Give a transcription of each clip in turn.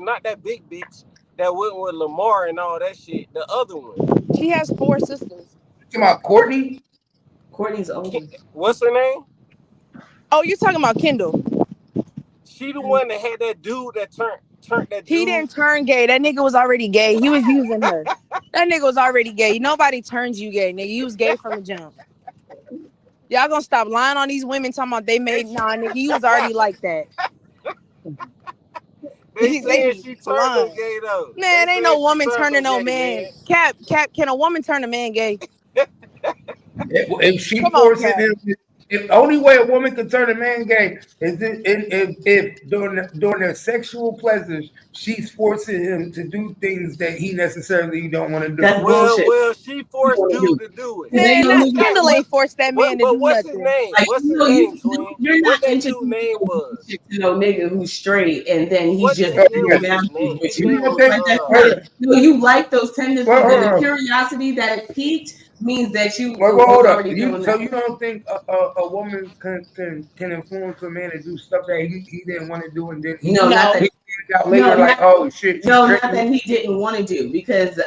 not that big bitch that went with Lamar and all that shit. The other one. She has 4 sisters. You talking about Courtney? Courtney's older. What's her name? Oh, you talking about Kendall? She the one that had that dude that turned that dude. He didn't turn gay. That nigga was already gay. He was using her. That nigga was already gay. Nobody turns you gay, nigga. You was gay from the jump. Y'all gonna stop lying on these women talking about they made nigga. You was already like that. They said she turned him gay though. Man, ain't no woman turning no man. Cap, can a woman turn a man gay? If she forces him, if only way a woman can turn a man gay is if during their sexual pleasures she's forcing him to do things that he necessarily don't want to do. That's bullshit. Well, she forced dude to do it. Man, Kendall ain't forced that man to do what's nothing. His name? Like, What's his name, twin? What that dude's name was? You know, nigga who's straight, and then he's What just the hell going was down his name? with His you. name was, No, you like those tendencies, Well, and the curiosity that it piqued means that you. Well, hold up. already doing So that. you don't think a woman can influence a man to do stuff that he didn't want to do, and then No, not that. out later like, oh shit. No, not that he didn't want to do, because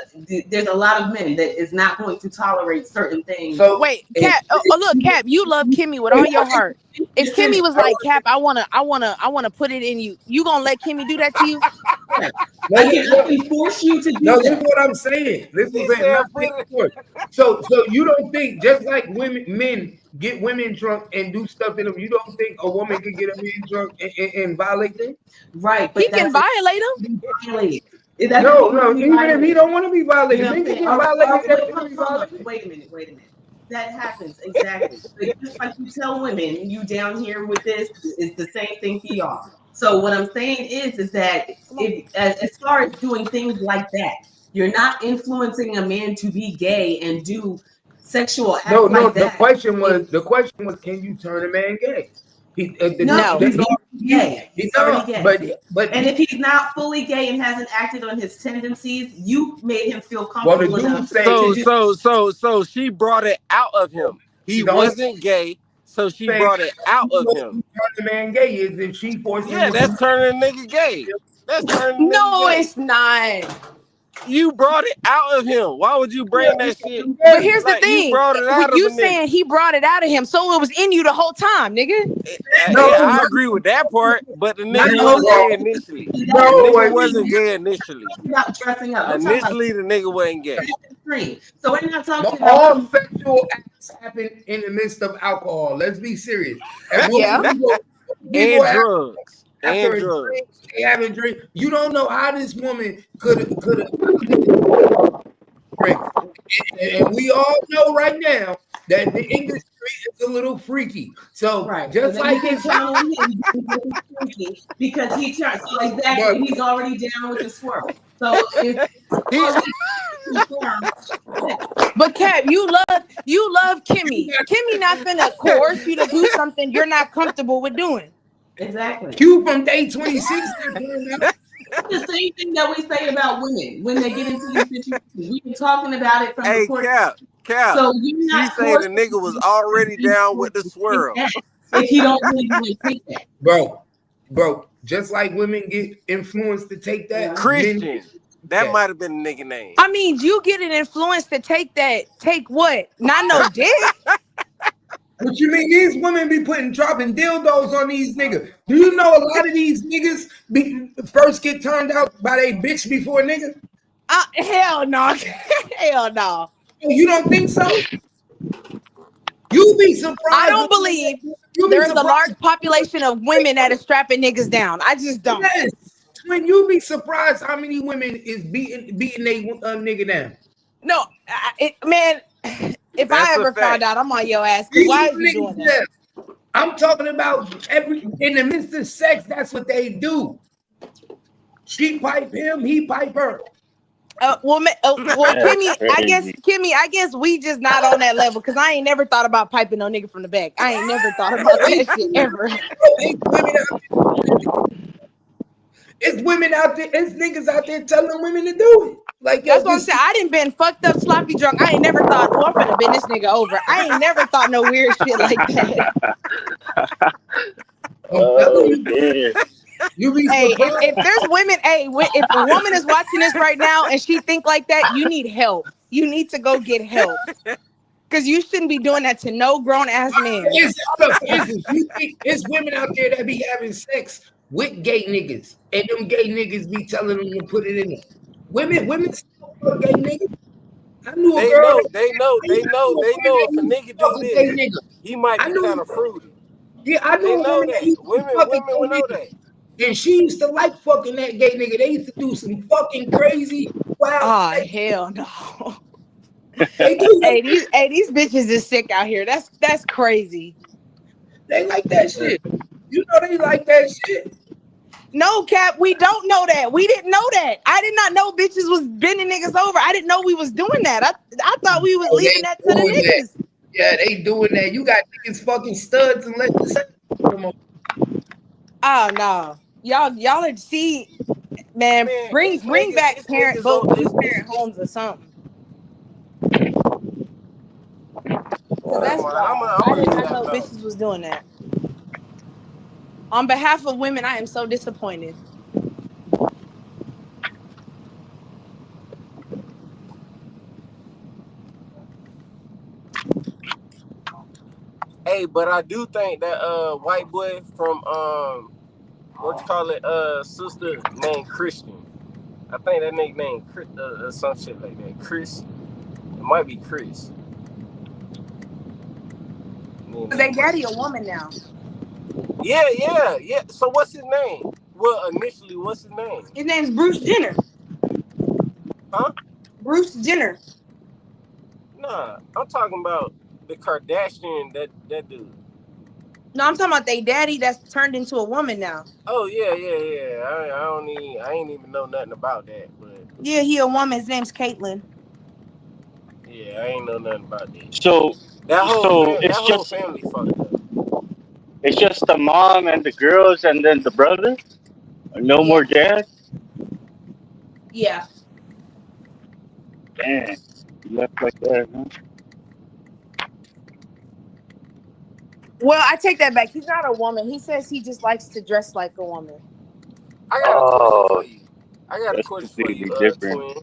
there's a lot of men that is not going to tolerate certain things. So wait, Cap. Oh, look, Cap, you love Kimmy with all your heart. If Kimmy was like, Cap, I wanna put it in you, you gonna let Kimmy do that to you? I can force you to do no, that. this is what I'm saying. So you don't think just like men get women drunk and do stuff in them, you don't think a woman can get a man drunk and violate them? Right, but He can violate them. No, even if he don't want to be violated, he can get violated. Wait a minute. That happens, exactly. Like, just like you tell women, you down here with this is the same thing for y'all. So what I'm saying is that as far as doing things like that, you're not influencing a man to be gay and do sexual acts like that. The question was, can you turn a man gay? He's already gay. He's already gay. But and if he's not fully gay and hasn't acted on his tendencies, you made him feel comfortable enough. So she brought it out of him. He wasn't gay, so she brought it out of him. Turn the man gay is if she forced him. Yeah, that's turning a nigga gay. That's turning. No, it's not. You brought it out of him. Why would you bring that shit? But here's the thing. You brought it out you of saying he brought it out of him, so it was in you the whole time, nigga. I agree with that part, but the nigga wasn't gay initially. The nigga wasn't gay initially. Not dressing up. Initially, the nigga wasn't gay. So we're not talking about all sexual acts happen in the midst of alcohol. Let's be serious. And drugs. They haven't drink. You don't know how this woman could have. And we all know right now that the industry is a little freaky. So just so like it's freaky because he turned. So exactly, he's already down with the swirl. So but Cap, you love Kimmy. Kimmy not finna coerce you to do something you're not comfortable with doing. Exactly. Q from day 26. The same thing that we say about women when they get into these situations. We've been talking about it from the court. Cap. So you not saying the nigga was already down with the swirl. If you don't really want to take that, bro. Just like women get influenced to take that, Christian. That might have been the nigga name. I mean, you get an influence to take that. Take what? Not no dick. What you mean? These women be dropping dildos on these niggas. Do you know a lot of these niggas first get turned out by they bitch before nigga? Hell no. Hell no. You don't think so? You be surprised. I don't believe there's a large population of women that is strapping niggas down. I just don't. Yes. When you be surprised how many women is beating they nigga down. No, man. If I ever found out, I'm on your ass. Why are you doing that? I'm talking about in the midst of sex. That's what they do. She pipe him, he pipe her. Well, Kimmy, I guess we just not on that level because I ain't never thought about piping no nigga from the back. I ain't never thought about that shit ever. It's women out there. It's niggas out there telling women to do it. Like that's what I'm saying. I didn't been fucked up, sloppy drunk. I ain't never thought, I'm finna bend this nigga over. I ain't never thought no weird shit like that. You be Hey, surprised. if there's women, if a woman is watching this right now and she think like that, you need help. You need to go get help. Because you shouldn't be doing that to no grown-ass man. It's women out there that be having sex with gay niggas. And them gay niggas be telling them to put it in there. Women still fuck gay niggas. I knew a girl. They know if a nigga do this, he might be kind of fruity. Yeah, I knew a woman that used to women fuck a would gay know nigga. that. And she used to like fucking that gay nigga. They used to do some fucking crazy wild. Oh hell no. They do. Hey, these bitches is sick out here. That's crazy. They like that shit. You know they like that shit. No, Cap, we don't know that. We didn't know that. I did not know bitches was bending niggas over. I didn't know we was doing that. I thought we was leaving that to the niggas. That. Yeah, they doing that. You got niggas fucking studs and let the Oh no. Y'all are man, bring back both parent homes or something. That's I did not know bitches was doing that. On behalf of women, I am so disappointed. Hey, but I do think that white boy from sister named Christian. I think that nigga named Chris, some shit like that. Chris. It might be Chris. They daddy a woman now. Yeah. So what's his name? Well, initially, what's his name? His name's Bruce Jenner. Huh? Bruce Jenner. Nah, I'm talking about the Kardashian, that dude. No, I'm talking about they daddy that's turned into a woman now. Oh yeah. I ain't even know nothing about that, but yeah, he a woman. His name's Caitlyn. Yeah, I ain't know nothing about that. So that whole family fucked up. It's just the mom and the girls, and then the brother. No more dad. Yeah. Damn, left like that, huh? Well, I take that back. He's not a woman. He says he just likes to dress like a woman. I got a question for you. Different. Twin.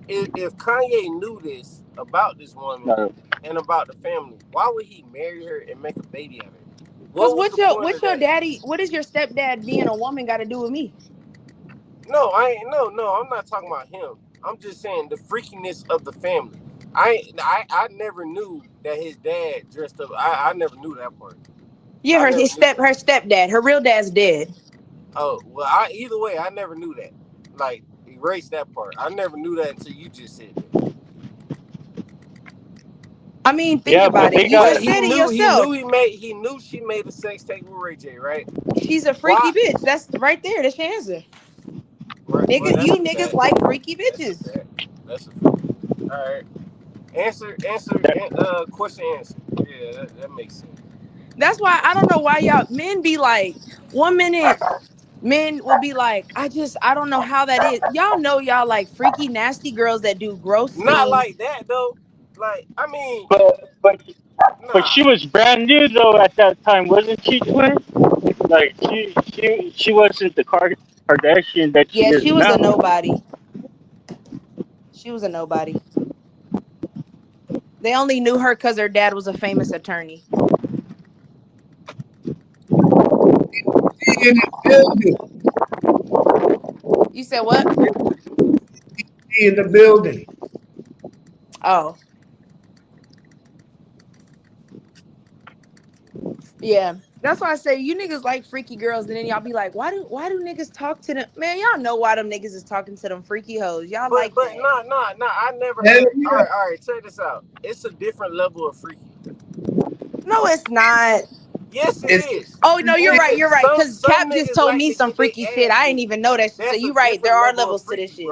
If Kanye knew this about this woman and about the family, why would he marry her and make a baby out of her? What's your daddy? What does your stepdad being a woman got to do with me? No, I'm not talking about him. I'm just saying the freakiness of the family. I never knew that his dad dressed up. I never knew that part. Yeah, her stepdad. Her real dad's dead. Oh well, either way, I never knew that. Like, erase that part. I never knew that until you just said that. I mean, think about it. You just said it yourself. He knew she made a sex tape with Ray J, right? She's a freaky bitch. That's right there. That's your answer. Right. Niggas like freaky bitches. That's a fact. All right. Answer. Question answer. Yeah, that makes sense. That's why I don't know why y'all men be like 1 minute. Men will be like, I don't know how that is. Y'all know y'all like freaky, nasty girls that do gross things. Not like that though. Like, I mean, but she was brand new though at that time, wasn't she, Twin? Like she wasn't the Kardashian that she is now. Yeah, she was a nobody. She was a nobody. They only knew her because her dad was a famous attorney. In the building. You said what? In the building. Oh. Yeah. That's why I say you niggas like freaky girls, and then y'all be like, why do niggas talk to them? Man, y'all know why them niggas is talking to them freaky hoes. Y'all but that. No, I never heard. All right, check this out. It's a different level of freaky. No, it's not. Yes, it is. Oh no, you're right. Because Cap just told me some freaky shit. I didn't even know that shit. So you're right. There are levels to this shit.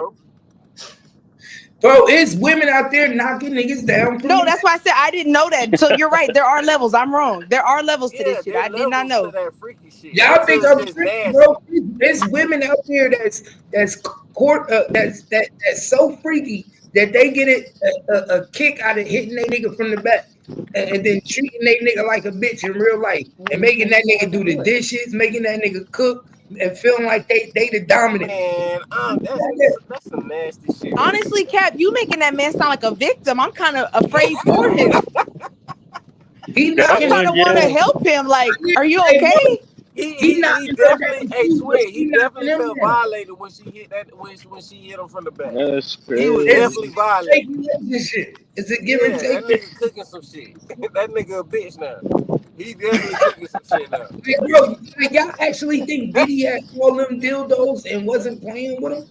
Bro, it's women out there knocking niggas down. No, that's why I said I didn't know that. So you're right. There are levels. I'm wrong. There are levels to this shit. I did not know. That freaky shit. Y'all think I'm freaky, bro? There's women out there that's so freaky that they get a kick out of hitting their nigga from the back and then treating their nigga like a bitch in real life and making that nigga do the dishes, making that nigga cook, and feeling like they the dominant. Man, that's some nasty shit. Honestly, Cap, you making that man sound like a victim. I'm kind of afraid for him. I'm kind of want to help him. Like, are you okay? He definitely, he definitely felt violated when she hit him from the back. That's crazy. He was definitely violated. It's a give and take. That nigga cooking some shit. That nigga a bitch now. He definitely cooking some shit now. Hey, bro, y'all actually think Diddy had all them dildos and wasn't playing with them?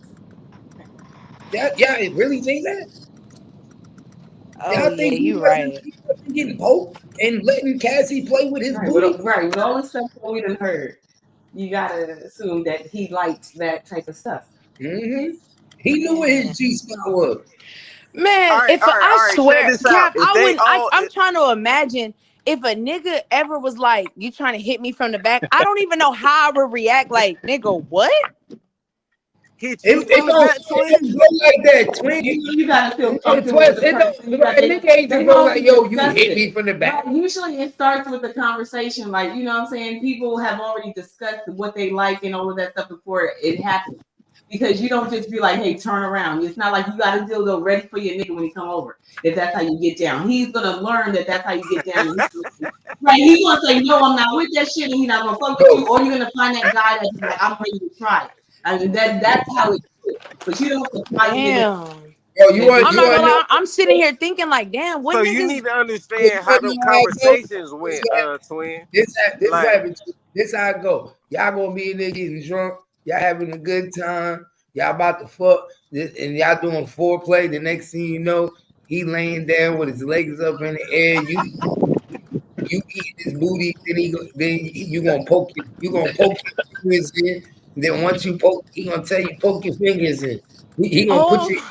Y'all really think that? Oh, y'all think you right. Getting poked and letting Cassie play with his booty? Right. With all the stuff that we done heard, you gotta assume that he liked that type of stuff. Mm-hmm. He knew what his G-spot was. Man, I swear, Cap, I'm trying to imagine if a nigga ever was like, you trying to hit me from the back, I don't even know how I would react. Like, nigga, what? It don't go like that, twin. You gotta feel comfortable. Nigga ain't just go like, yo, you hit me from the back. Usually it starts with the conversation, like, you know what I'm saying? People have already discussed what they like and all of that stuff before it happens. Because you don't just be like, hey, turn around. It's not like you got a dildo ready for your nigga when he come over. If that's how you get down. He's going to learn that that's how you get down. Right? He's going to say, no, I'm not with that shit, and he's not going to fuck with you. Or you're going to find that guy that's like, I'm ready to try it. I mean, that's how it is. But you don't supply I'm sitting here thinking like, damn, what? So you need to understand how the conversations went, twin. This how it go. Y'all gonna be in there getting drunk. Y'all having a good time. Y'all about to fuck, and y'all doing foreplay. The next thing you know, he laying down with his legs up in the air. You eat his booty. Then you gonna poke it. You gonna poke your fingers in. Then once you poke, he gonna tell you poke your fingers in. He gonna put your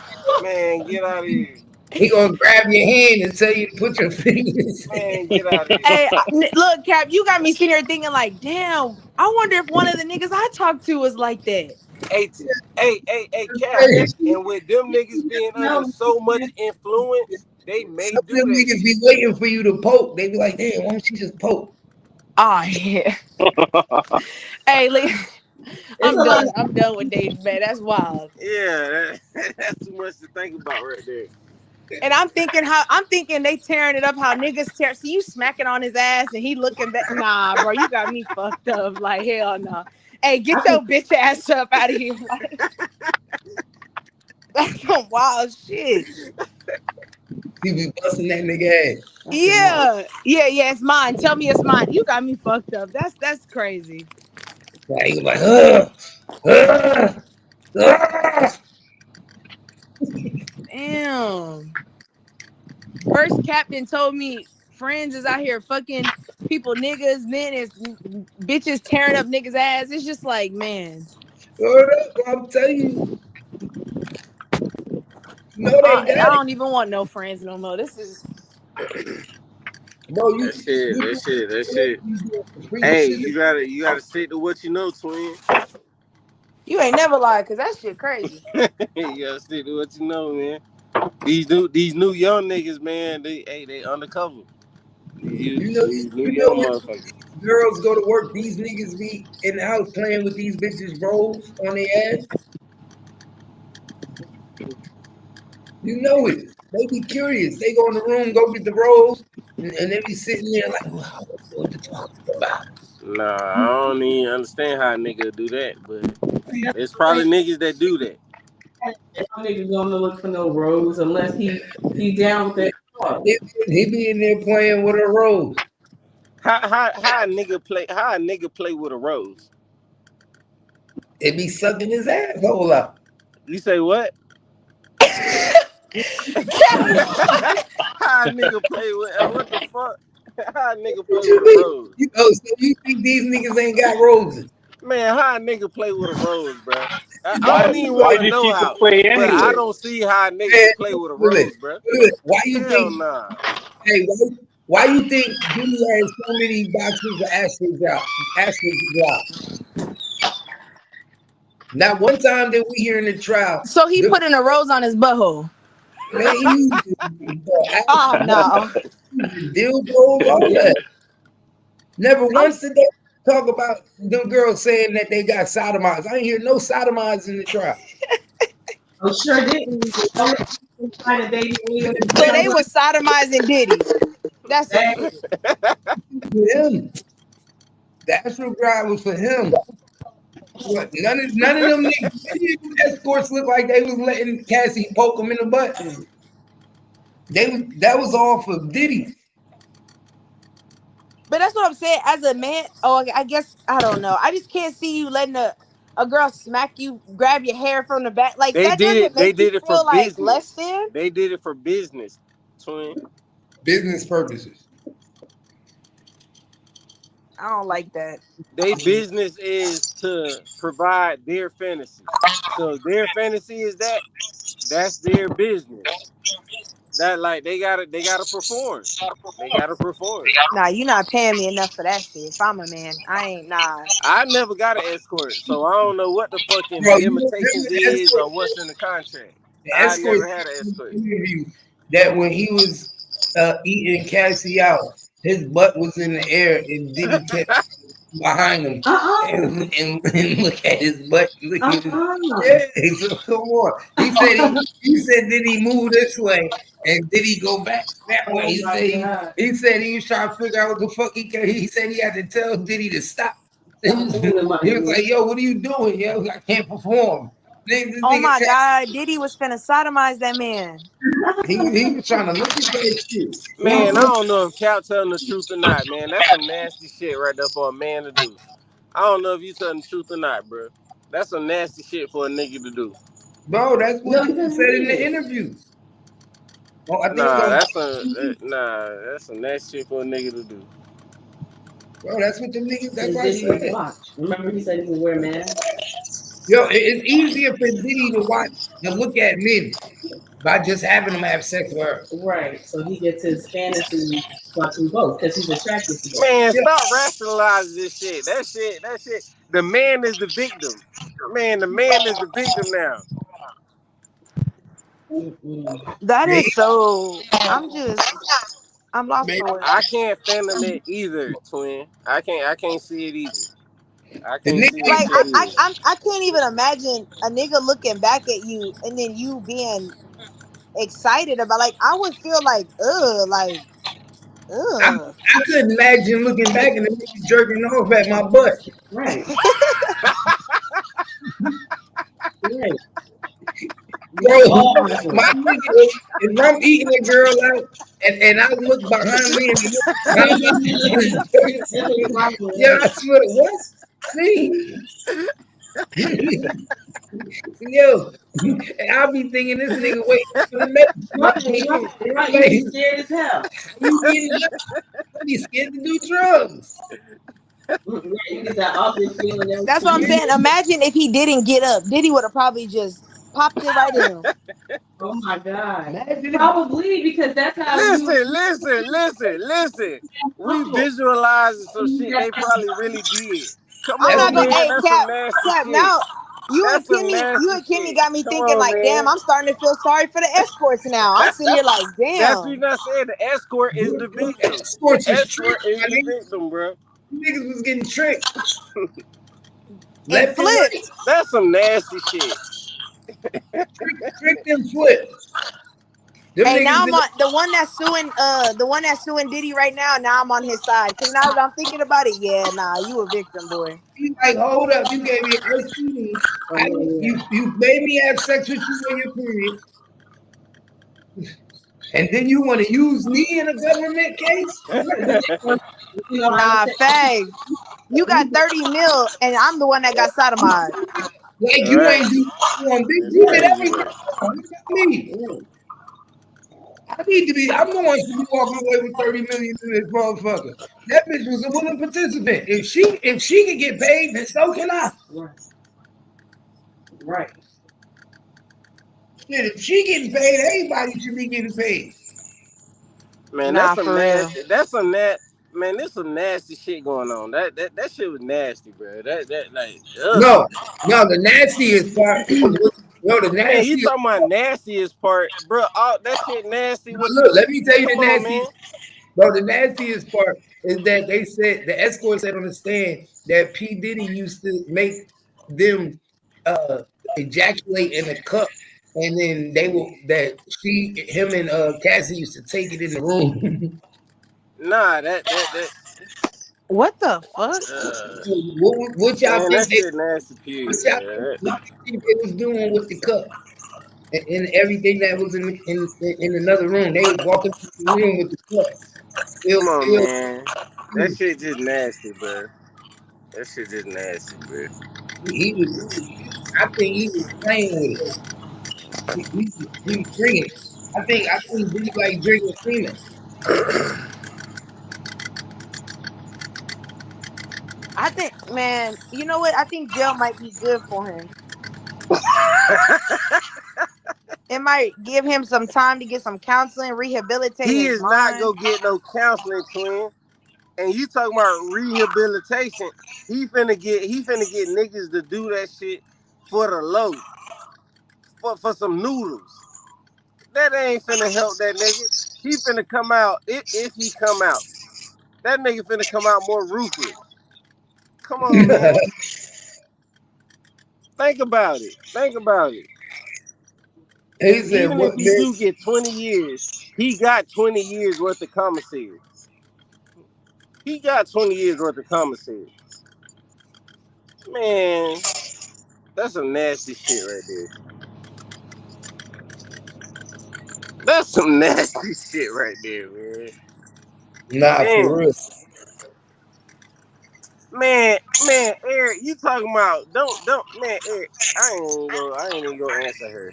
man, get out of here. He gonna grab your hand and tell you to put your fingers. Man, get out of here. Hey, look, Cap, you got me sitting here thinking like, damn, I wonder if one of the niggas I talked to was like that. Hey, Cap, and with them niggas being under so much influence, they may some do that. Niggas be waiting for you to poke. They be like, damn, why don't you just poke? Oh yeah. Hey, look. I'm done with dating, man. That's wild. Yeah, that's too much to think about right there. And I'm thinking they tearing it up how niggas tear. See you smacking on his ass and he looking back. Nah, bro, you got me fucked up. Like, hell no. Nah. Hey, get your bitch ass up out of here. Like, that's some wild shit. He be busting that nigga ass. Yeah, it's mine. Tell me it's mine. You got me fucked up. That's crazy. Like, he was like, Damn. First captain told me friends is out here fucking people, niggas, then it's bitches tearing up niggas' ass. It's just like, man. I'm telling you. No, I don't even want no friends no more. This is bro, that shit. Hey, you gotta stick to what you know, twin. You ain't never lied, cause that shit crazy. You gotta stick to what you know, man. These new young niggas, man, they undercover. You know motherfuckers. Girls go to work, these niggas be in the house playing with these bitches' rolls on their ass. You know it. They be curious. They go in the room, go get the rolls, and they be sitting there like, wow, what to talk about? Nah, I don't even understand how a nigga do that, but it's probably niggas that do that. Some niggas gonna look for no rose unless he down with that. He be in there playing with a rose. How a nigga play with a rose? It be sucking his asshole out. You say what? How a nigga play with what the fuck? How a nigga play with a rose? So you think these niggas ain't got roses? Man, how a nigga play with a rose, bro? I don't even want to know how. But I don't see how a nigga play with a rose, bro. Why you think? Nah. Hey, why you think Diddy has so many boxes of Ashley drops? Not one time did we hear in the trial. So he put in a rose on his butthole. Man, oh no. Dildo, all that. Never once a day. talk about them girls saying that they got sodomized. I ain't hear no sodomized in the trial. Oh, sure didn't. Find a baby William. So they were sodomizing Diddy. That's a him. The astral drive was for him. What, none of them escorts look like they was letting Cassie poke them in the butt. That was all for Diddy. But that's what I'm saying. As a man, I guess I don't know. I just can't see you letting a girl smack you, grab your hair from the back. Like They that did doesn't it. They make you did it for feel like business. less than. They did it for business, twin. Business purposes. I don't like that. Their business is to provide their fantasy. So their fantasy is that's their business. That like they gotta perform. They gotta perform. Nah, you not paying me enough for that shit. If I'm a man, I ain't nah. I never got an escort, so I don't know what the fucking Bro, limitations is or what's in the contract. I escort never had an escort. interview that when he was eating Cassie out, his butt was in the air and Diddy kept behind him and look at his butt. Yeah, so come on. He said did he move this way and did he go back that way? He said he was trying to figure out what the fuck he said he had to tell Diddy to stop. He was like, yo, what are you doing? Yo, I can't perform. Oh my God, Diddy was finna sodomize that man. He was trying to look at that shit. Man, I don't know if Cal telling the truth or not, man. That's some nasty shit right there for a man to do. I don't know if you telling the truth or not, bro. That's some nasty shit for a nigga to do. Bro, that's what he said in the interview. Oh, I think that's some nasty shit for a nigga to do. Bro, that's what the niggas. That's what I said. Watch. Remember, he said he would wear a mask. Yo, it's easier for Diddy to watch than look at men by just having them have sex with her. Right. So he gets his fantasy watching both because he's attracted to both. Man, stop rationalizing this shit. That shit. The man is the victim. Man, the man is the victim now. That is so. I'm lost for it. I can't fathom it either, twin. I can't see it either. I can't see like it I can't even imagine a nigga looking back at you and then you being excited about. Like I would feel like I couldn't imagine looking back and the nigga jerking off at my butt. Right. Right. Bro, my nigga, if I'm eating a girl out and I look behind me and yeah, I swear to what? See? Yo, and I'll be thinking this nigga waiting for the next. Right, you scared as hell. I be scared to do drugs. That's what I'm saying. Imagine if he didn't get up. Diddy would have probably just popped it right in. Oh my God. Probably because that's how. Listen. We visualizing some shit they probably really did. Come I'm on, not gonna. man. Hey, Cap. Now you and Kimmy got me thinking like, damn. I'm starting to feel sorry for the escorts now. I'm sitting here like, damn. That's what I said. The escort is the victim. Escort is the victim, bro. Niggas was getting tricked. And flipped. That's some nasty shit. Tricked and flipped. Hey, now I'm on the one that's suing Diddy right now. Now I'm on his side because now that I'm thinking about it, yeah, nah, you a victim, boy. He's like, hold up, you gave me STD. You made me have sex with you in your period, and then you want to use me in a government case? Nah, fags. You got 30 mil, and I'm the one that got sodomized. Like you ain't do one big. You did everything. Me. I'm going to be walking away with 30 million in this motherfucker. That bitch was a willing participant. If she can get paid, then so can I. Right. Shit, if she getting paid, everybody should be getting paid. Man, that's some nasty. Man, there's some nasty shit going on. That shit was nasty, bro. That like ugh. No, the nastiest part. Yo, the nasty. Man, you talking about nastiest part, bro? All that shit nasty. Look, let me tell you the nasty. Bro, the nastiest part is that they said the escort said on the stand that P. Diddy used to make them uh ejaculate in a cup, and then they will that him and Cassie used to take it in the room. Nah, that What the fuck? What y'all man, think that shit nasty. what Period, y'all man. what you think they was doing with the cup and everything that was in another room? They was walking through the room with the cup. Come on, man. That shit just nasty, bro. That shit just nasty, bro. I think he was playing with it. He was drinking. I think Diddy like drinking semen. I think, man, you know what? I think jail might be good for him. It might give him some time to get some counseling, rehabilitate He his is not mind. gonna get no counseling, twin. And you talking about rehabilitation? He finna get niggas to do that shit for the low, for some noodles. That ain't finna help that nigga. He finna come out if he come out. That nigga finna come out more ruthless. Come on, man. Think about it. Think about it. He said, Even if "What he man? do get 20 years, he got 20 years worth of commissary. He got 20 years worth of commissary. Man, that's some nasty shit right there. That's some nasty shit right there, man. Nah, for Damn. real. Man, Eric, you talking about don't man, Eric, I ain't even gonna answer her.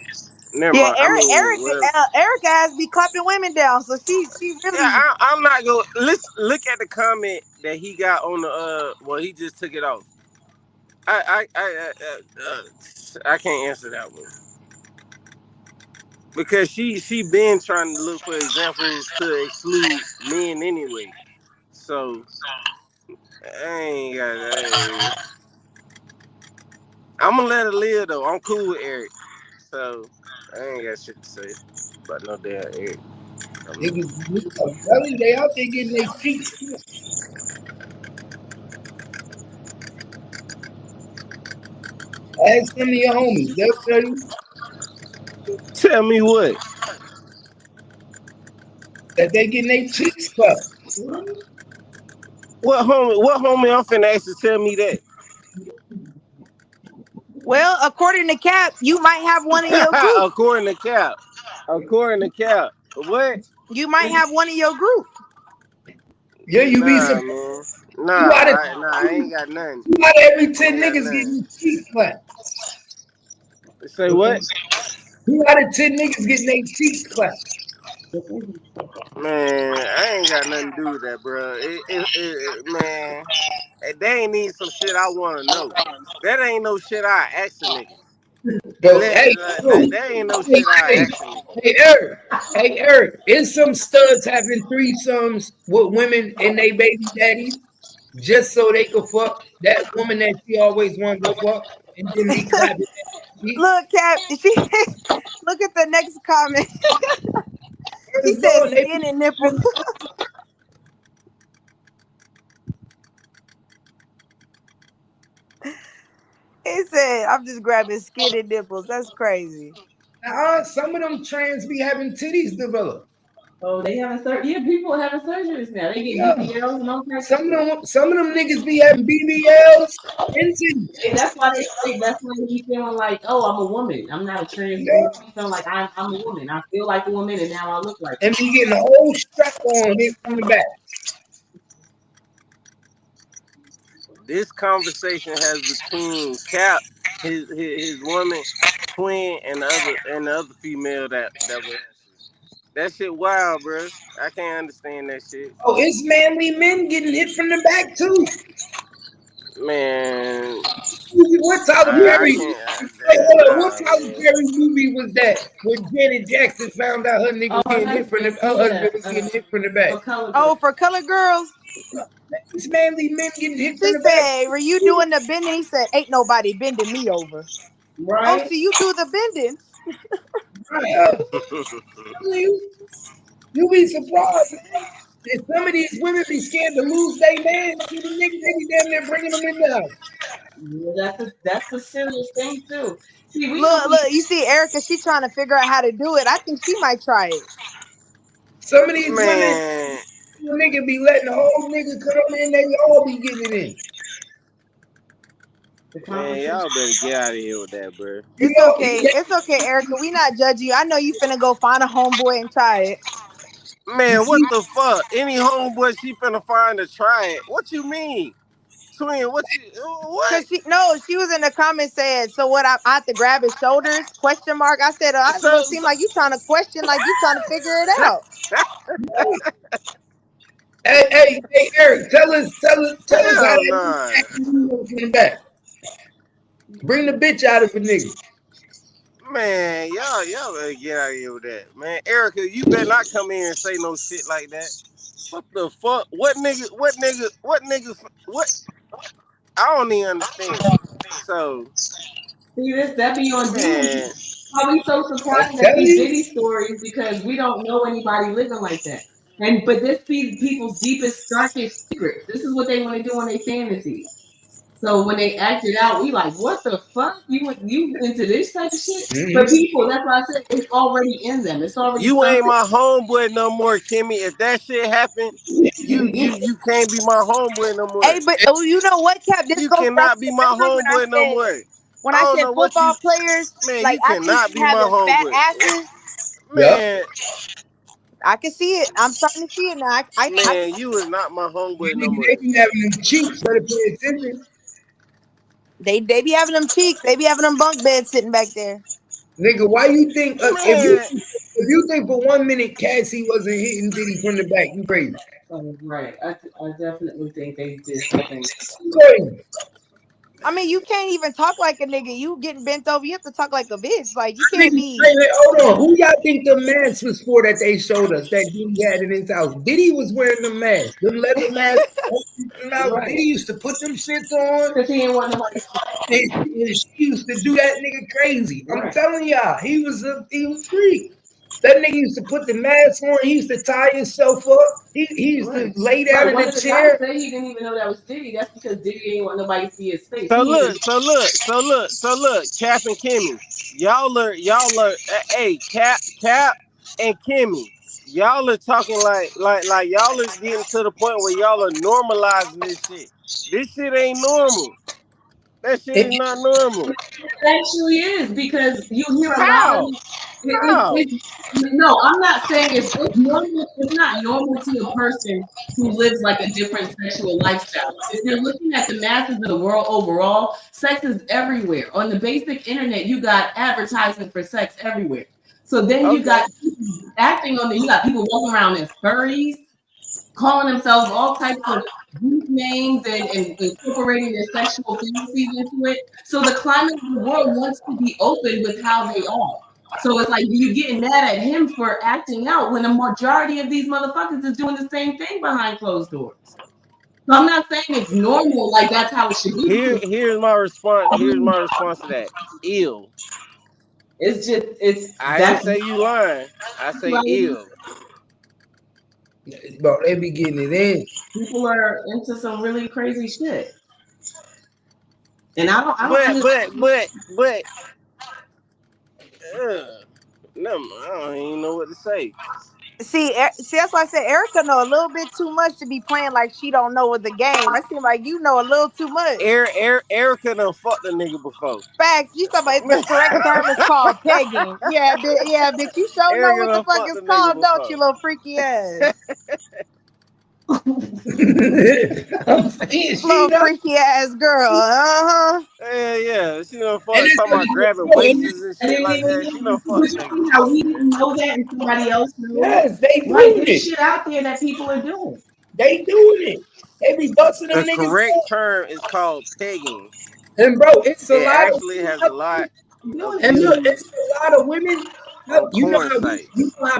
Never Yeah, mind. I Eric, mean, whatever. Eric ass be clapping women down, so she Yeah, really. I'm not gonna let's look at the comment that he got on the well, he just took it off. I can't answer that one because she been trying to look for examples to exclude men anyway. So I ain't got. I'm gonna let her live though. I'm cool with Eric, so I ain't got shit to say about no damn Eric. Niggas, I'm telling you, they out there getting their cheeks. Ask some of your homies. They'll tell you Tell me what? that they getting their cheeks cut. What homie? What homie? I'm finna ask to tell me that. Well, according to Cap, you might have one in your group. According to Cap. According to Cap. What? You might have one in your group. Yeah, you be Nah, surprised. man. You out of I ain't got nothing. you out of every I 10 ain't got niggas nothing. getting their cheeks clapped. Say what? You out of 10 niggas getting their cheeks clapped. Man, I ain't got nothing to do with that, bro. Man, they ain't need some shit I want to know. That ain't no shit I ask a nigga. But hey, That ain't no shit I hey, ask a nigga. hey, Eric, is some studs having threesomes with women and they baby daddies just so they could fuck that woman that she always wanted to fuck and then be clapping cheeks? Look, Cap, she look at the next comment. He Let's said go. And they skin and nipple. He said, I'm just grabbing skin and nipples. That's crazy. some of them trans be having titties develop. Oh, they having surgery. Yeah, people having surgeries now. They get Yeah. BBLs and all kinds of shit. Some of them niggas be having BBLs and titties. And that's why they say that's why he feeling like, oh, I'm a woman. I'm not a trans Yeah. woman. He feeling like I'm a woman. I feel like a woman, and now I look like And be getting a whole strap on hit from the back. This conversation has between Cap, his woman, twin, and the other female that was. That shit wild, bro. I can't understand that shit. Oh, it's manly men getting hit from the back too. Man, What Tyler I Perry? can't. Hey, hold up, what Nah, Tyler man. Perry movie was that when Janet Jackson found out her nigga oh, was her getting hit from the husband, her yeah, husband was getting hit from the back? for color girl. Oh, for colored girls. It's manly men getting hit from She the back. said, were you doing the bending? He said, ain't nobody bending me over. Oh, Right? so you do the bending. You be surprised, man. And some of these women be scared to lose their man. See the niggas, they be damn near bringing them in the house. Yeah, that's a serious thing too. See, we Look, only you see Erica, she trying to figure out how to do it. I think she might try it. Some of these women, Man, the nigga be letting the whole nigga come in, they all be getting it in. the man, competition. y'all better get out of here with that, bro. You It's know, okay. It's okay, Erica. We not judging you. I know you finna go find a homeboy and try it. you Man, what see, the fuck? Any homeboy she finna find to try it? What you mean? Twin, what? Cause she was in the comments saying, so what I have to grab his shoulders? Question mark. I said, well, it So, seemed like you trying to question, like you trying to figure it out. hey, Eric, tell us how hell that nah. came back. Bring the bitch out of a nigga. Man, y'all better get out of here with that. Man, Erica, you better not come in and say no shit like that. What the fuck? What nigga? What? I don't even understand. So, See this that be on Diddy. man, Why we so I'm surprised at telling these you. Diddy stories because we don't know anybody living like that. And but this be people's deepest, darkest secrets. This is what they want to do on their fantasies. So when they act it out, we like, what the fuck? You into this type of shit? Mm-hmm. But people, that's why I said it's already in them. It's already you ain't something. my homeboy no more, Kimmy. If that shit happen, you can't be my homeboy no more. Hey, but you know what, Cap? This You goes back cannot to be my remember homeboy no more. when I I don't said know what football you, players, man. like You after you cannot be be my having fat homeboy, asses, Yep. man. I can see it. I'm starting to see it now. I Man, you is not my homeboy no Nigga, they more. be having them cheeks. Better pay attention. they be having them cheeks. They be having them bunk beds sitting back there. Nigga, why you think Man, if you think for 1 minute Cassie wasn't hitting Diddy from the back, you crazy. Right. I definitely think they did something. You crazy. I mean, you can't even talk like a nigga. You getting bent over. You have to talk like a bitch. Like you Nigga, can't be. hey, hold on. Who y'all think the mask was for that they showed us that Diddy had in his house? Diddy was wearing the mask, them leather masks. Right. Diddy used to put them shits on. Because he didn't want nobody. And she used to do that nigga crazy. I'm Right. telling y'all, he was freak. That nigga used to put the mask on. He used to tie himself up. He used to Right. lay down Right. in One the of the guys chair. said he didn't even know that was Diddy. That's because Diddy didn't want nobody to see his face. so He look, needed Cap and Kimmy, hey, Cap and Kimmy, y'all are talking like y'all are getting to the point where y'all are normalizing this shit. This shit ain't normal. That shit It, is not normal. it actually is because you hear a lot of How? it. How? No, I'm not saying it's normal. It's not normal to a person who lives like a different sexual lifestyle. If you're looking at the masses of the world overall, sex is everywhere. On the basic internet, you got advertisement for sex everywhere. So then you Okay. got people acting on it. You got people walking around as furries, calling themselves all types of deep names and incorporating their sexual fantasies into it. So the climate of the world wants to be open with how they are. So it's like you getting mad at him for acting out when the majority of these motherfuckers is doing the same thing behind closed doors. So I'm not saying it's normal, like that's how it should be. Here's my response. Here's my response to that. Ill. It's just it's I ain't that's say you lying. I say right. ill. bro, they be getting it in. People are into some really crazy shit. And I don't But understand. but but but no, I don't even know what to say. See, that's why I said Erica know a little bit too much to be playing like she don't know what the game. I seem like you know a little too much. Erica done fucked a nigga before. Facts. You talking about the correct term is called pegging. Yeah, bitch. You sure know Erica what the done fuck fucked a it's nigga called, don't before. you, little freaky ass? I'm saying she Little done. freaky ass girl. Yeah. She done And fucked it's talking about grabbing no, and waists and shit like that. She done But fucked a you nigga see how before, we man. didn't know that and somebody else knows? yes, they Right, doing there's it. shit out there that people are doing. They doing it. They be busting them The niggas correct out. term is called pegging. And bro, it's a It lot of actually has a lot of Doing it. and look, it's views a lot of women. on You know porn how sites.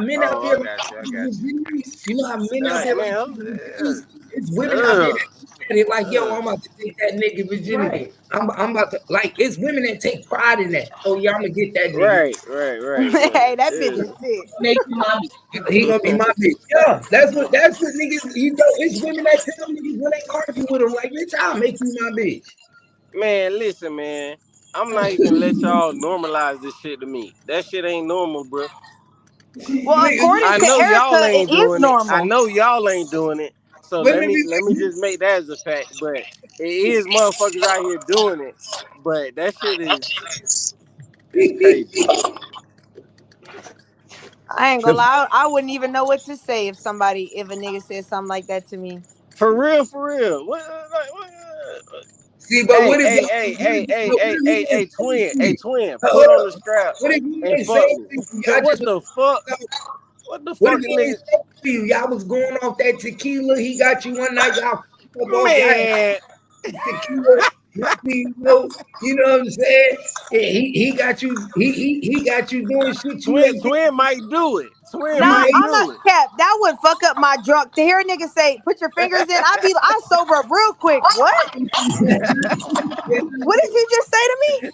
men out Oh, there I got you. I got you. you know how men out Like, there man, it's women out there ugh. It like, yo, I'm about to take that nigga virginity. Right. I'm about to like. It's women that take pride in that. Oh yeah, I'm gonna get that nigga. Right. Hey, that bitch Yeah. is sick. Make you my He gonna be my bitch. Yeah, that's what niggas. You know, it's women that tell niggas when they argue with them, like, bitch, I'll make you my bitch. Man, listen, man. I'm not even let y'all normalize this shit to me. That shit ain't normal, bro. Well, Nigga, according I to know y'all Erica, it ain't is doing it. I normal. know y'all ain't doing it. So let women me be let me just make that as a fact. But it is motherfuckers out here doing it. But that shit is it's like, crazy. I ain't gonna lie. I wouldn't even know what to say if a nigga said something like that to me. For real, for real. see, but Hey, what if hey, y'all? hey, What hey, if, hey, but what hey, if hey, he hey, didn't say it twin, to hey, you? twin, Hold put on the up. strap What if he and didn't say fuck it me. to you? Cause I just what the fuck? What the what if fuck, he didn't nigga? say it to you? Y'all was going off that tequila. He got you one night. Y'all both got Man, tequila. You know what I'm saying? Yeah, he got you. He got you doing shit you twin, ain't think twin might do it. Twin you Nah, might ain't. I'm not do it. cap. That would fuck up my drunk. To hear a nigga say, "Put your fingers in," I sober up real quick. What? What did you just say to me?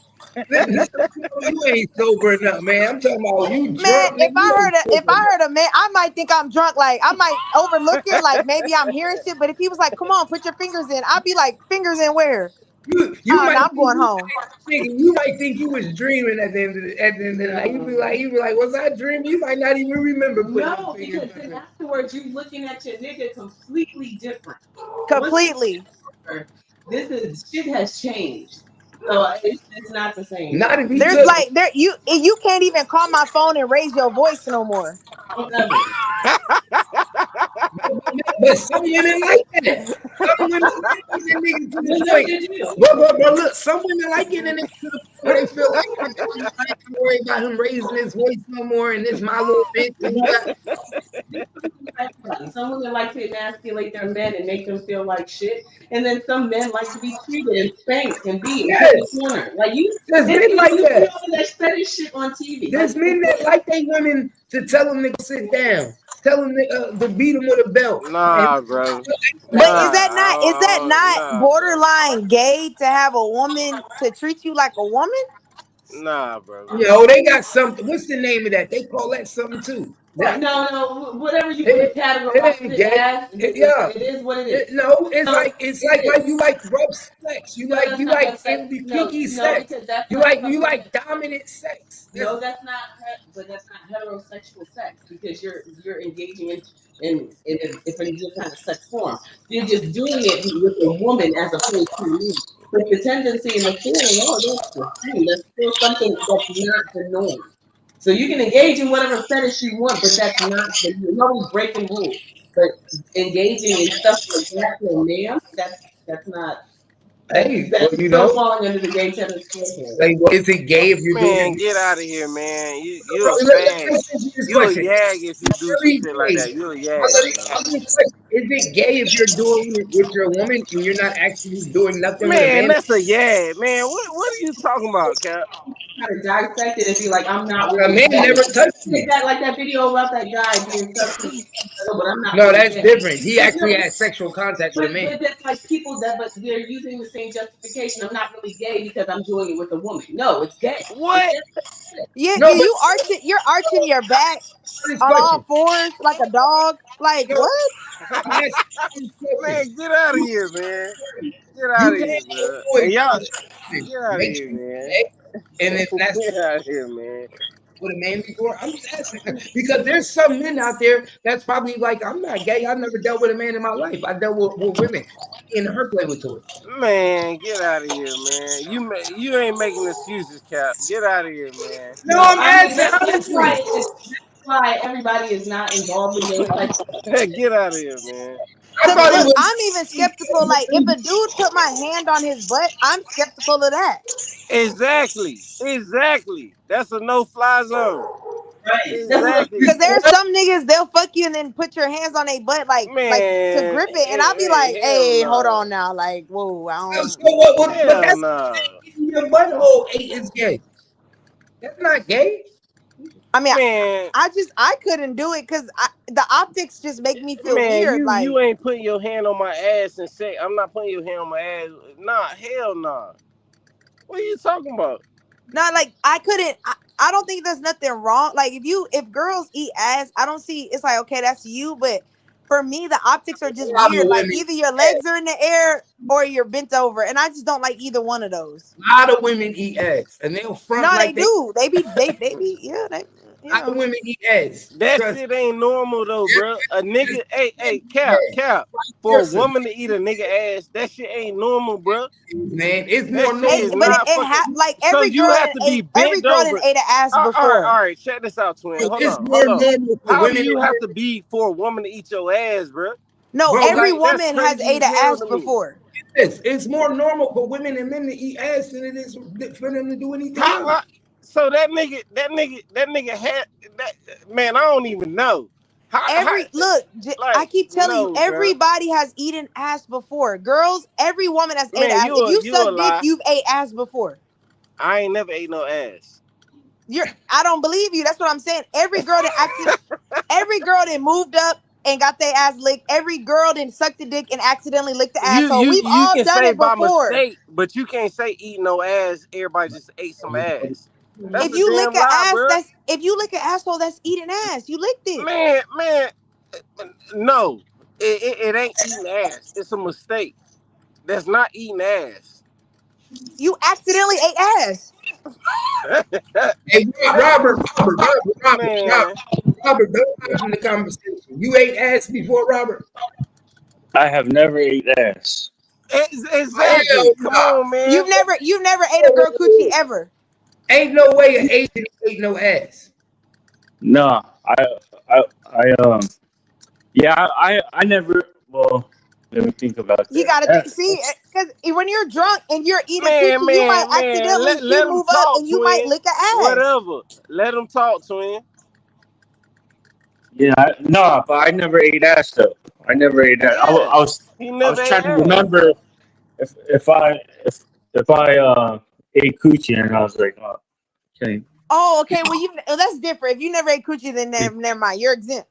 You ain't sober enough, man. I'm talking about you Man, drunk, nigga. You ain't if sober I enough. heard a man, I might think I'm drunk. Like I might overlook it. Like maybe I'm hearing shit. But if he was like, "Come on, put your fingers in," I'd be like, "Fingers in where?" You Oh might no, think I'm going home. you might think you was dreaming at the end of the night. You be like, was I dreaming? You might not even remember putting your no, fingers because then in. afterwards you looking at your nigga completely different. Once you Completely. this is shit has changed. So it's not the same. Not if he There's took. like you can't even call my phone and raise your voice no more. Don't ever. But some women like that. Some women like getting niggas to the Well, no, point. you do. But look, some women like getting niggas to the point where they feel like I ain't got to worry about him raising his voice no more, and this my little bitch. And he got, Some women like to emasculate their men and make them feel like shit, and then some men like to be treated and spanked and beat and put in the yes, corner. Like you, there's men like you see that. all of that fetish shit on TV. Like There's men that like they women to tell them to sit down, tell them to beat them with a belt. And Nah, bro. Nah, But is that not nah, bro. borderline gay to have a woman to treat you like a woman? Nah, bro. you know, they got something. What's the name of that? They call that something too. right, no, whatever you want to It categorize ain't it gay. as, Yeah. it is what it is. No, So it's it is. like you like rough sex. No, that's You not like rough sex. No, kinky no, sex. because that's not You something. like dominant sex. No, that's not. But that's not heterosexual sex because you're engaging in a different kind of sex form. You're just doing it with a woman as opposed to a man. But the tendency and the feeling, oh, that's the thing. That's still something that's not the norm. So you can engage in whatever fetish you want, but that's not the nobody's breaking rules. But engaging in stuff like that to a man, that's not Hey, well, that's you still know, falling under the gay category. like, well, is it gay if you're doing Man, it? get out of here, man. You Bro, a fag. let's answer this You a question. yag if you do some Really shit like gay. that. You a yag, bro. Is it gay if you're doing it with your woman and you're not actually doing nothing with a Man, man? that's a yag, man. What are you talking about, Cap? Kind of dissect it and be like, I'm not A really man gay. never touched me. Like that video about that guy being sucking, but I'm not No, really that's gay. different. He actually had sexual contact with a man. But that's like people but they're using the same justification. I'm not really gay because I'm doing it with a woman. No, it's gay. It's What? gay. Yeah, No, but you're arching your back this on all question. fours like a dog. Like No, what? I'm asking this question. Man, get out of here, man. Get out You of here, can't go bro. to a And y'all, woman, get out of make here, sure you're man. gay, and then that's Get out of here, man. what a man before. I'm just asking because there's some men out there that's probably like, I'm not gay. I've never dealt with a man in my life. I dealt with women. Me and her play with toys. Man, get out of here, man. You ain't making excuses, Cap. Get out of here, man. No, No, I'm I mean asking honestly. that's why everybody is not involved in those types of Get out of here, man. I Cause thought it look, was. I'm even skeptical. Like if a dude put my hand on his butt, I'm skeptical of that. Exactly. That's a no-fly zone. right. That's what Exactly. Cause there's some niggas they'll fuck you and then put your hands on their butt like to Man, grip it, and I'll be like, hey, hell hey, hold no. on now, like whoa, I So don't. but Hell that's no. your butthole is gay. That's not gay. I mean, Man, I couldn't do it because the optics just make me feel man, weird. you Like, ain't putting your hand on my ass and say I'm not putting your hand on my ass. Nah, hell nah. What are you talking about? not like I couldn't. I don't think there's nothing wrong. Like if girls eat ass, I don't see. It's like okay, that's you. But for me, the optics are just A lot of weird. Like women, either your legs are in the air or you're bent over, and I just don't like either one of those. a lot of women eat ass, and they'll front No, they like they. do. They be yeah. They A lot of women eat ass. That Trust shit ain't normal though, bro. A nigga, hey, me. cap. For a Listen, woman to eat a nigga ass, that shit ain't normal, bro. man, it's That more shit normal. is But not it fucking. like So you have to be every bent girl done over. ate an ass All before. right. Check this out, twin. Hold It's on, more hold on. normal for How do women you and have men. to be for a woman to eat your ass, bro? No, Bro, every Like that's woman has crazy ate as an hell ass to me. before. it's more normal for women and men to eat ass than it is for them to do anything else. So that nigga had that man. I don't even know. How I like keep telling you, no, bro. everybody has eaten ass before. Girls, every woman has ate Man, ass. If you you a suck dick, lie. you've ate ass before. I ain't never ate no ass. I don't believe you. That's what I'm saying. Every girl that moved up and got their ass licked, every girl that sucked the dick and accidentally licked the asshole. We've You all can done say it by before. mistake, but you can't say eat no ass. Everybody just ate some ass. That's If a you lick damn an lie, ass, bro. if you lick an asshole, that's eating ass. You licked it. Man, no, it ain't eating ass. It's a mistake. That's not eating ass. You accidentally ate ass. Hey, Man, Robert, don't laugh in the conversation. You ate ass before, Robert? I have never ate ass. exactly. Hell Come no. on, man. You've never ate a girl coochie ever. Ain't no way an Asian ate no ass. No, I yeah, I never. Well, let me think about You gotta that. see, because when you're drunk and you're eating Man, coochie, you might man. accidentally Let she them move up talk, and you might twin. lick a ass. Whatever. Let them talk, twin. Yeah, no, but I never ate ass though. I never ate ass. Yeah. He I never was ate trying to ass. remember if if I ate coochie and I was like, oh, okay. Oh, okay. Well, that's different. If you never ate coochie, then never mind. You're exempt.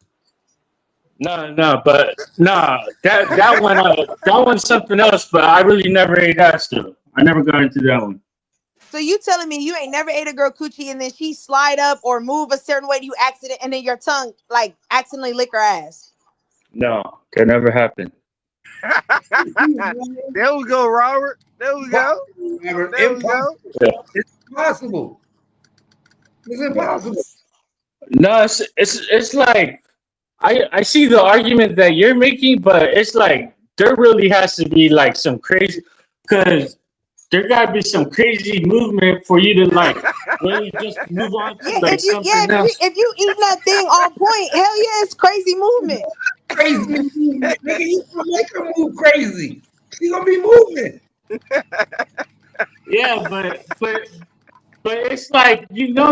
No, but nah, that one's something else. But I really never ate ass though. I never got into that one. So you telling me you ain't never ate a girl coochie and then she slide up or move a certain way to you accident and then your tongue like accidentally lick her ass? No, that never happened. There we go, Robert. There we go. Robert, There we impossible. go. Yeah. It's impossible. It's impossible. No, it's like I see the argument that you're making, but it's like there really has to be like some crazy because there gotta be some crazy movement for you to like really just move on to Yeah, like something else. if you eating that thing on point, hell yeah, it's crazy movement. Crazy movement. Nigga, you gonna make her move crazy. She gonna be moving. Yeah, but it's like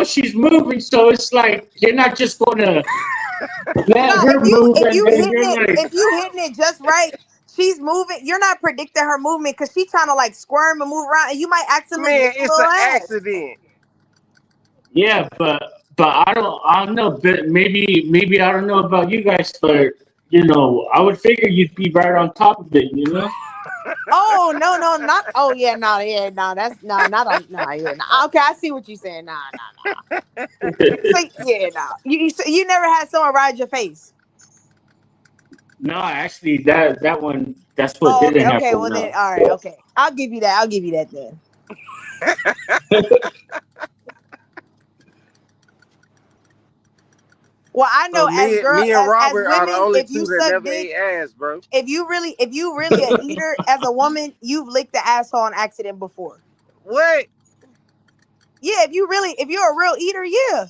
she's moving, so it's like you're not just gonna let No, her move and then you're like, if you hitting it just right, she's moving. You're not predicting her movement because she's trying to like squirm and move around, and you might accidentally Man, lick a it's an little ass. accident. yeah, but I don't know, but maybe I don't know about you guys, but I would figure you'd be right on top of it. Oh no, not oh yeah, no, that's no, not on no, yeah, no. Okay, I see what you're saying. Nah. So yeah, no, you never had someone ride your face. No, actually, that one, that's what Oh, didn't okay, happen. well then, No. all right, okay, I'll give you that. I'll give you that then. Well, I So know me and as Robert are the women, only if two you that suck never dick, ate ass, bro. if you really a eater as a woman, you've licked the asshole on accident before. What? Yeah, if you're a real eater, yeah,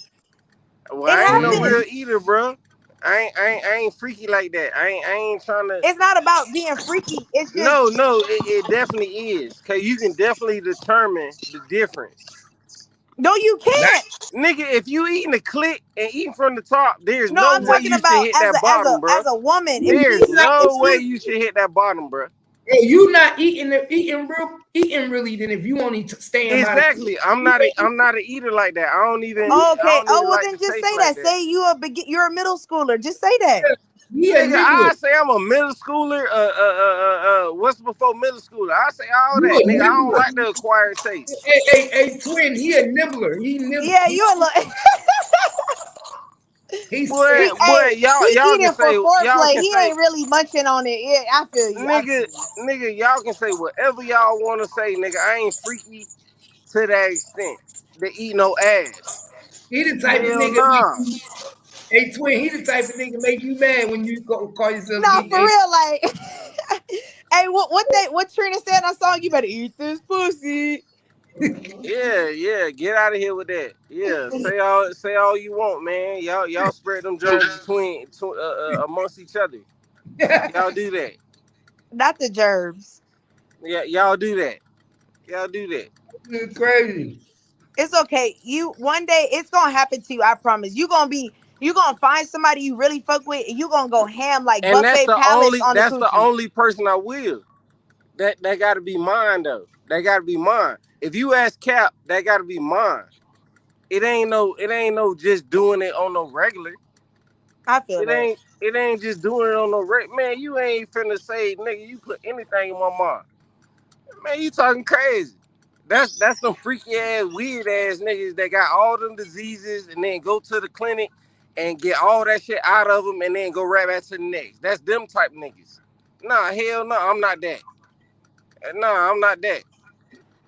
Well, it I ain't no real happens. eater, bro. I ain't freaky like that. I ain't trying to. It's not about being freaky. It's just No, it definitely is. Cause you can definitely determine the difference. no, you Not can't. Nigga, if you eating a click and eating from the top, there's No, no I'm way talking you should about hit that bottom, bro. as a woman. If There's she's not if no way she's you should hit that bottom, bro. Hey, you not eating really. Then if you only staying by Exactly. I'm not an eater like that. I Okay. don't Oh even well, like then to just taste say like that. that. Say you're a middle schooler. Just say that. he a Nigga, I nibbler. say I'm a middle schooler. What's before middle schooler? I say all You that, a nigga. I don't nibbler. like the acquired taste. Hey, twin, he a nibbler. He nibble. Yeah, you a little. He's Boy, Hey, he y'all can eating for say foreplay. He ain't really munching on it. Yeah, I feel you. I feel nigga, you. nigga, y'all can say whatever y'all want to say, nigga. I ain't freaky to that extent to eat no ass. he the type of Hell nigga make nah. you. Hey, twin, he the type of nigga make you mad when you go call yourself Nah, getting for ate. real. Like, hey, what Trina said on song? You better eat this pussy. Yeah. Get out of here with that. Yeah, say all you want, man. Y'all spread them germs amongst each other. Y'all do that. Not the gerbs. Yeah, y'all do that. Y'all do that. It's crazy. It's okay. You one day it's gonna happen to you. I promise. You gonna find somebody you really fuck with, and you gonna go ham like And buffet palace on the that's the coochie. only person I will. That gotta be mine though. That gotta be mine. If you ask Cap, that gotta be mine. It ain't no just doing it on no regular. I feel that. It ain't just doing it on no regular. Man, you ain't finna say, nigga, you put anything in my mind. Man, you talking crazy. That's some freaky ass, weird ass niggas that got all them diseases and then go to the clinic and get all that shit out of them and then go right back to the next. That's them type niggas. Nah, hell no, I'm not that. Nah, I'm not that.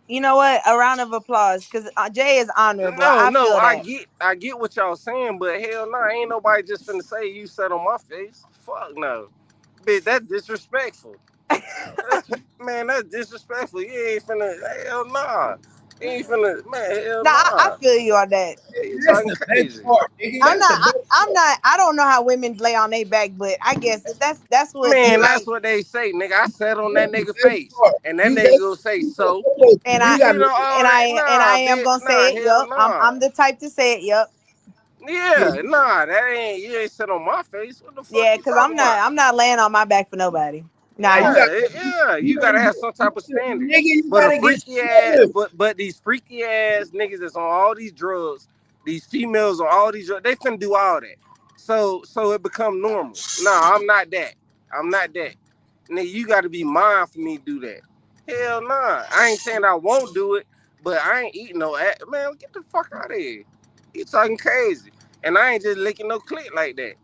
You know what? A round of applause because Jay is honorable. I No, feel that. I get what y'all saying, but hell no, ain't nobody just finna say you said on my face. Fuck no, bitch, that's disrespectful. Man, that's disrespectful. You ain't finna, hell nah. You ain't finna, man, hell Nah, I nah. feel you on that. Yeah, you That's talking the best crazy. part, nigga. I'm That's not. the best I'm part. not. I don't know how women lay on their back, but I guess that's what they Man, that's like. what they say, nigga. I sat on that That's the nigga best face, part. and that You nigga got gonna say so. And you I got You know all and that? I Nah, am bitch. gonna say Nah, it. hell Yup. nah. I'm the type to say it. Yup. Yeah, nah. That ain't you ain't sit on my face. What the fuck Yeah, you because talking about? I'm not laying on my back for nobody. Nah, you got Yeah. you You gotta gotta have get some type of standard. nigga, you But a gotta get freaky ass, started. but these freaky ass niggas that's on all these drugs, these females on all these drugs, they finna do all that. So it become normal. Nah, I'm not that. I'm not that. Nigga, you gotta be mine for me to do that. Hell nah. I ain't saying I won't do it, but I ain't eating no ass. Man, get the fuck out of here. You talking crazy. And I ain't just licking no clit like that.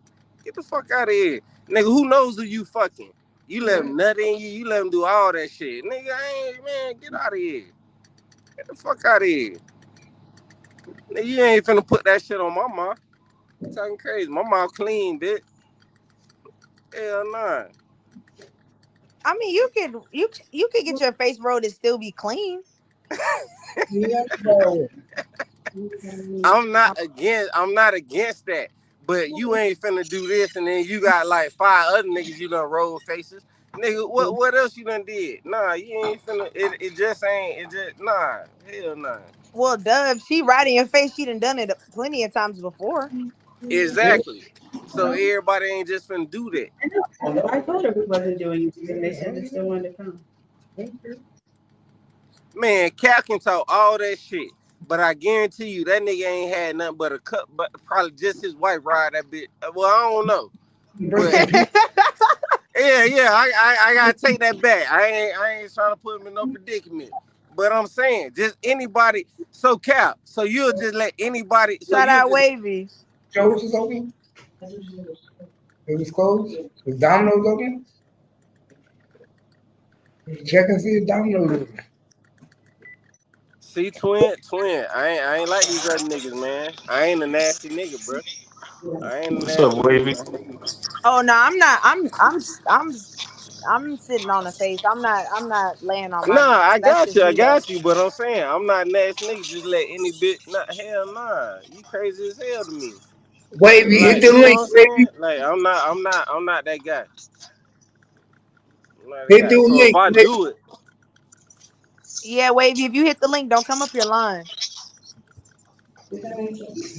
Get the fuck out of here. Nigga, who knows who you fucking? You let him nut in you, you let him do all that shit. Nigga, I ain't, man, get out of here. Get the fuck out of here. Nigga, you ain't finna put that shit on my mom. You talking crazy. My mom clean, bitch. Hell nah. I mean you could get your face rolled and still be clean. Yeah, bro. I'm not against that. But you ain't finna do this and then you got like 5 other niggas you done roll faces. Nigga, what else you done did? Nah, you ain't finna it just ain't it just nah. Hell nah. Well, duh, if she right in your face, she done it plenty of times before. Exactly. So everybody ain't just finna do that. I told her we wasn't doing it, and they said they still wanted to come. Man, Cal can talk all that shit. But I guarantee you that nigga ain't had nothing but a cup, but probably just his wife ride that bitch. Well, I don't know. But I gotta take that back. I ain't trying to put him in no predicament. But I'm saying, just anybody. So Cap, so you'll just let anybody. So Shout you'll out just Wavy. Joe's was open? It was closed? Was Domino's open? Check and see if Domino's open. see twin. I ain't like these other niggas, man. I ain't a nasty nigga, bro. I ain't a What's up, nasty nigga, Wavy? man. Oh no, I'm not. I'm sitting on the face. I'm not laying on my Nah, back. That's just I me though. got you, but I'm saying I'm not nasty nigga. Just let any bitch. Nah, hell nah. You crazy as hell to me. Wavy, hit Like, the you know link, what I'm saying? Wavy. Like, I'm not that guy. I'm not that Hit guy. the So if link, I Wavy. do it, Yeah, Wavy. If you hit the link, don't come up your line.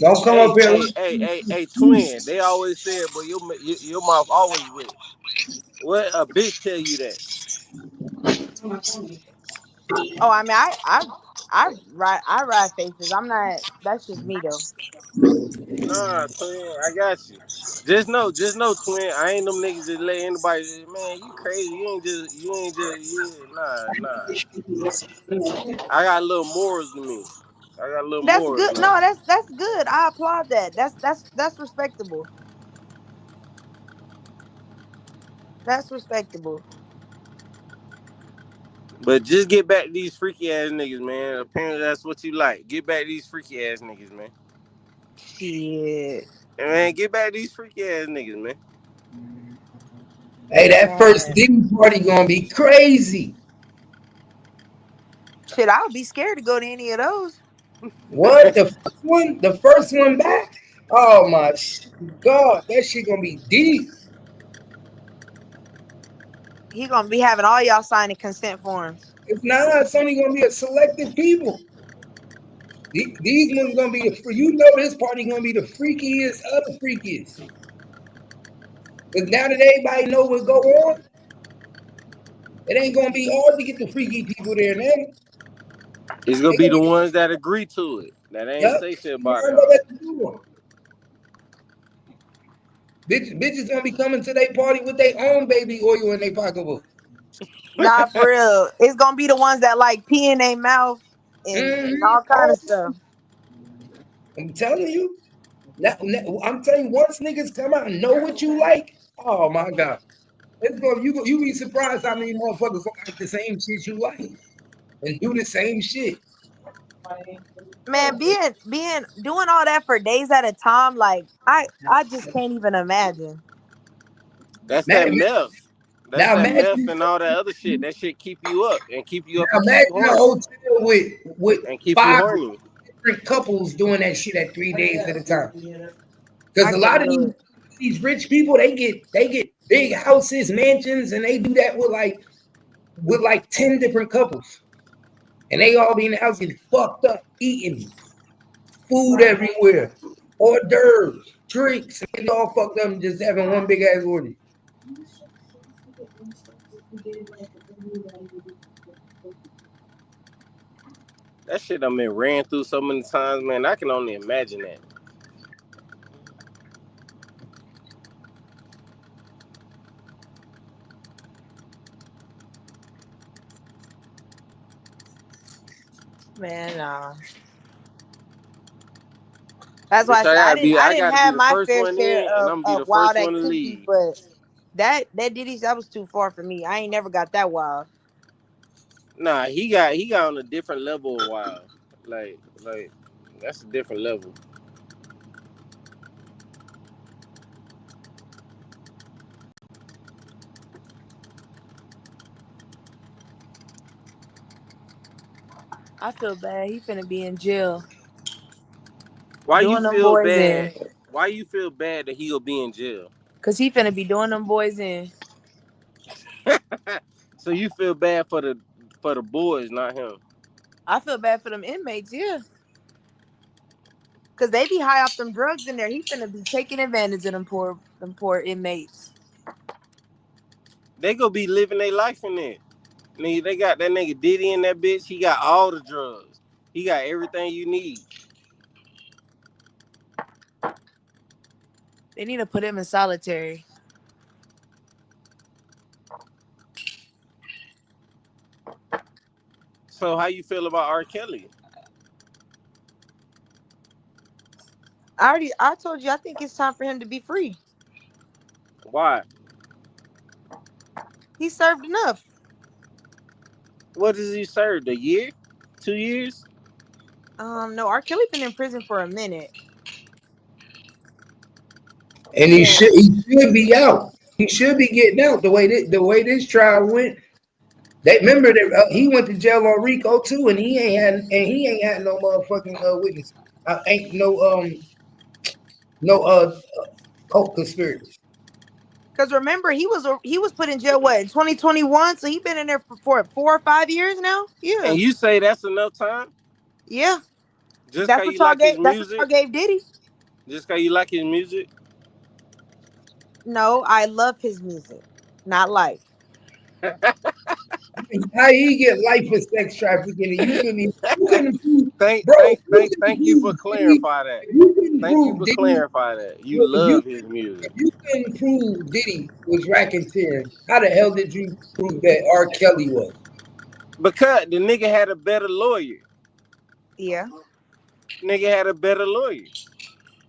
Don't come up here. twin. They always said, but your mouth always wet. What a bitch tell you that? Oh, I mean, I ride faces. I'm not. That's just me though. Nah, twin, I got you. Just know, twin. I ain't them niggas that let anybody. Man, you crazy. You ain't just, yeah, nah. I got a little morals to me. I got a little That's morals, good. man. No, that's good. I applaud that. That's respectable. That's respectable. But just get back to these freaky ass niggas, man. Apparently that's what you like. Get back to these freaky ass niggas, man. Shit, And man, get back to these freaky ass niggas, man. Hey, that first man. Diddy party gonna be crazy. Shit, I would be scared to go to any of those. What the first one? The first one back? Oh my God, that shit gonna be deep. He gonna be having all y'all signing consent forms. If not, it's only gonna be a selected people. These ones gonna be this party gonna be the freakiest of the freakiest. Because now that everybody know what's going on, it ain't gonna be hard to get the freaky people there now. It's gonna They be gonna the be, ones that agree to it. That ain't yup, say shit you about it gonna all. let them do one. Bitches gonna be coming to their party with their own baby oil in their pocketbook. Nah, for real. It's gonna be the ones that like pee in their mouth and all kind of stuff. I'm telling you. I'm telling you, once niggas come out and know what you like, oh my God. You be surprised how many motherfuckers like the same shit you like and do the same shit. Man, being doing all that for days at a time, like I just can't even imagine. That's Now, that meth. That's now that meth imagine and all that other shit. That shit keep you up and keep you up now and keep you imagine a horny. hotel with And keep you 5 horny. different couples doing that shit at 3 days at a time. Because I a lot can't of do it. these rich people, they get big houses, mansions, and they do that with like 10 different couples. And they all be in the house getting fucked up, eating food everywhere, hors d'oeuvres, drinks, and they all fucked up and just having one big ass orgy. That shit I been ran through so many times, man. I can only imagine that. Man, that's why I Bitch, said I I didn't gotta be have the my first fair one share in and I'm of, gonna be the of first wild one to activities, leave. but that Diddy's that was too far for me. I ain't never got that wild. Nah, he got on a different level of wild. Like that's a different level. I feel bad. He finna be in jail Why you doing them feel boys in. bad? Why you feel bad that he'll be in jail? Cause he finna be doing them boys in. So you feel bad for the boys, not him. I feel bad for them inmates, yeah. Cause they be high off them drugs in there. He finna be taking advantage of them poor inmates. They gonna be living their life in there. Nigga, they got that nigga Diddy in that bitch. He got all the drugs. He got everything you need. They need to put him in solitary. So how you feel about R. Kelly? I told you I think it's time for him to be free. Why? He served enough. What does he serve? A year? 2 years? No, R. Kelly been in prison for a minute. And he And should be out. He should be getting out the way this trial went. They remember that he went to jail on Rico too, and he ain't had no motherfucking witness. Ain't no co-conspirators. because remember he was put in jail what in 2021, so he been in there for 4 or 5 years now. Yeah, And you say that's enough time? yeah. Just cause you like his That's what y'all music? gave Diddy. Just cause you like his music? No, I love his music, not like. How he get life for sex trafficking? And you couldn't prove, Thank bro. thank You thank couldn't thank you for prove Diddy. clarify that. If you couldn't Thank you prove for Diddy, clarify that. You if you love his music. if you couldn't prove Diddy was racketeering, how the hell did you prove that R. Kelly was? Because the nigga had a better lawyer. Yeah. Nigga had a better lawyer.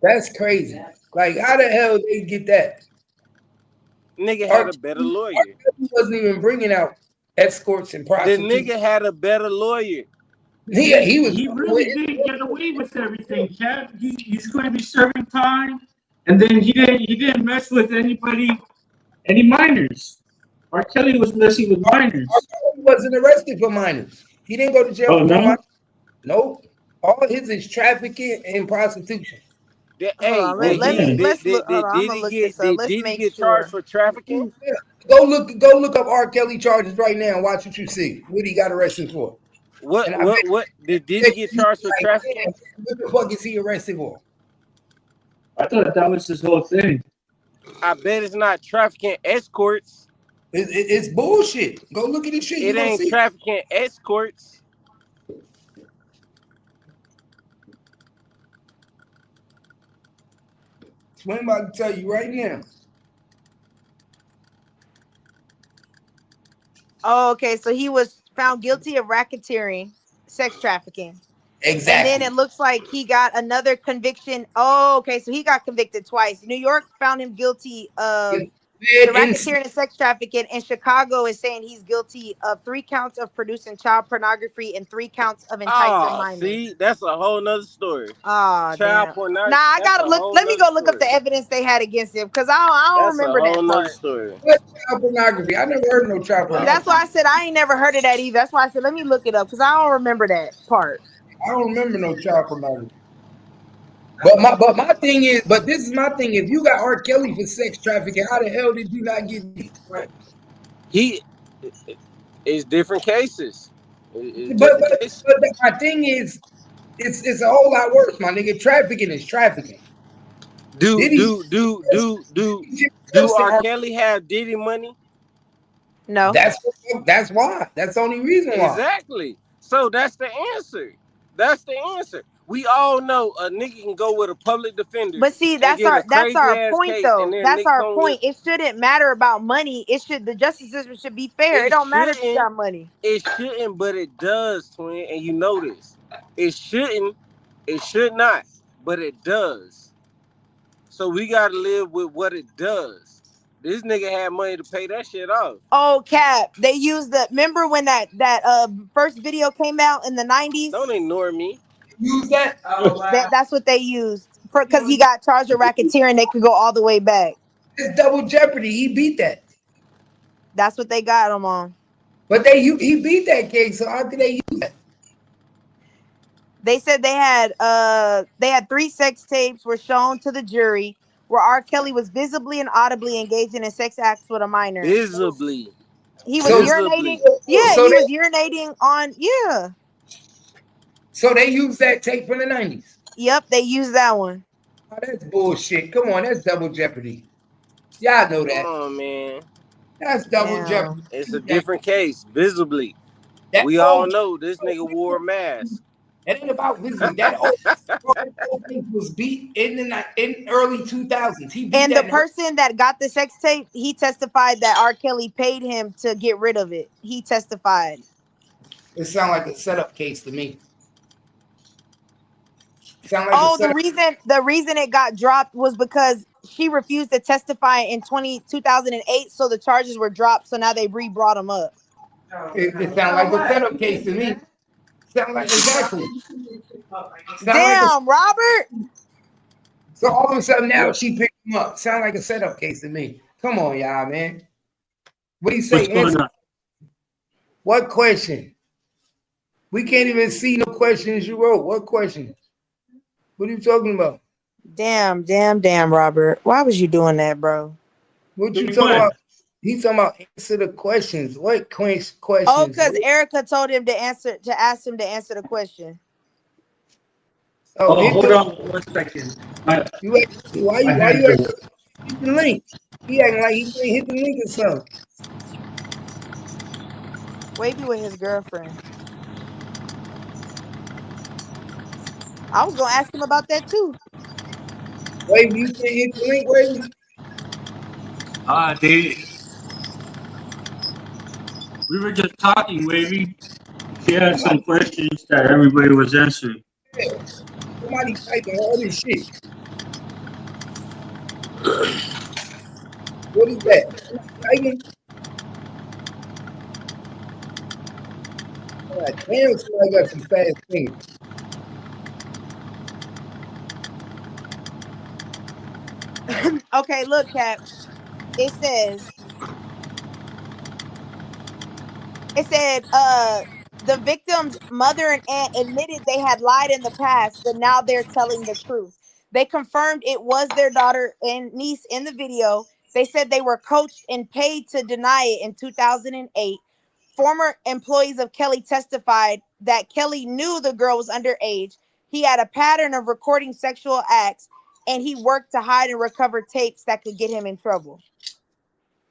That's crazy. Like, how the hell they get that? Nigga R. had a better Kelly lawyer. wasn't even bringing out escorts and The prostitutes. nigga had a better lawyer. He was He really did get away with everything, Kev. He's going to be serving time, and then he didn't mess with any minors. R. Kelly was messing with minors. He wasn't arrested for minors. He didn't go to jail Oh for no no! minors. Nope. All his is trafficking and prostitution. Hold Hey, on. Oh damn! Let's look. Hold on. I'm gonna look this up. did Let's Diddy make get charged sure. for trafficking? Yeah. Go look up R. Kelly charges right now and watch what you see. What he got arrested for. What And I what bet what did Diddy get charged for like, trafficking? man, what the fuck is he arrested for? I thought that was his whole thing. I bet it's not trafficking escorts. It's bullshit. Go look at this shit. You It gonna ain't see. trafficking escorts. I'm about to tell you right now. Oh, okay. So he was found guilty of racketeering, sex trafficking. Exactly. And then it looks like he got another conviction. Oh, okay. So he got convicted twice. New York found him guilty of the racketeering and sex trafficking, and Chicago is saying he's guilty of 3 counts of producing child pornography and 3 counts of enticing minors. See, that's a whole nother story. Oh, Child damn. pornography. Nah, I gotta look. Let me go look up the evidence they had against him because I don't remember that part. Story. What child pornography? I never heard of no child pornography. That's why I said I ain't never heard of that either. That's why I said let me look it up because I don't remember that part. I don't remember no child pornography. But my thing is, but this is my thing. If you got R. Kelly for sex trafficking, how the hell did you not get right? It's different cases. But my thing is, it's a whole lot worse, my nigga. Trafficking is trafficking. Do R. Kelly have Diddy money? No. That's why. That's the only reason why. Exactly. So that's the answer. That's the answer. We all know a nigga can go with a public defender. But see, that's our point though. That's our point. It shouldn't matter about money. The justice system should be fair. It don't matter if you got money. It shouldn't, but it does, twin, and you know this. It shouldn't, it should not, but it does. So we gotta live with what it does. This nigga had money to pay that shit off. Oh, Cap. They used remember when that first video came out in the 90s? Don't ignore me. Use that? Oh, wow. That's what they used. Because he got charged with racketeering, they could go all the way back. It's double jeopardy. He beat that. That's what they got him on. But he beat that case, so how could they use that? They said they had 3 sex tapes were shown to the jury where R. Kelly was visibly and audibly engaging in sex acts with a minor. Visibly. He was urinating. Yeah, he was urinating on. Yeah. So they used that tape from the 90s. Yep, they used that one. Oh, that's bullshit. Come on, that's double jeopardy. Y'all know that. Come on, man. That's double jeopardy. It's a different case, visibly. We all know this nigga wore a mask. It ain't about visibly. That old thing was beat in early 2000s. And the person that got the sex tape, he testified that R. Kelly paid him to get rid of it. He testified. It sounds like a setup case to me. The reason it got dropped was because she refused to testify in 2008, so the charges were dropped. So now they brought him up. It sounds like a setup case to me. Sound like exactly. Damn, Robert. So all of a sudden now she picked him up. Sound like a setup case to me. Come on, y'all, man. What do you say? What question? We can't even see no questions you wrote. What question? What are you talking about? Damn, Robert. Why was you doing that, bro? What you talking about? He's talking about answer the questions. What questions? Oh, because Erica told him to ask him to answer the question. Oh, hold on 1 second. Why you hit the link? He acting like he can't hit the link or something. Wavy with his girlfriend. I was gonna ask him about that too. Wait, you can't hit the link, wait. We were just talking, Wavy. She had some questions that everybody was answering. Somebody typing all this shit. What is that? Typing? God damn, somebody got some fast fingers. Okay, look, Cap. It says it said the victim's mother and aunt admitted they had lied in the past, but now they're telling the truth. They confirmed it was their daughter and niece in the video. They said they were coached and paid to deny it in 2008. Former employees of Kelly testified that Kelly knew the girl was underage. He had a pattern of recording sexual acts, and he worked to hide and recover tapes that could get him in trouble.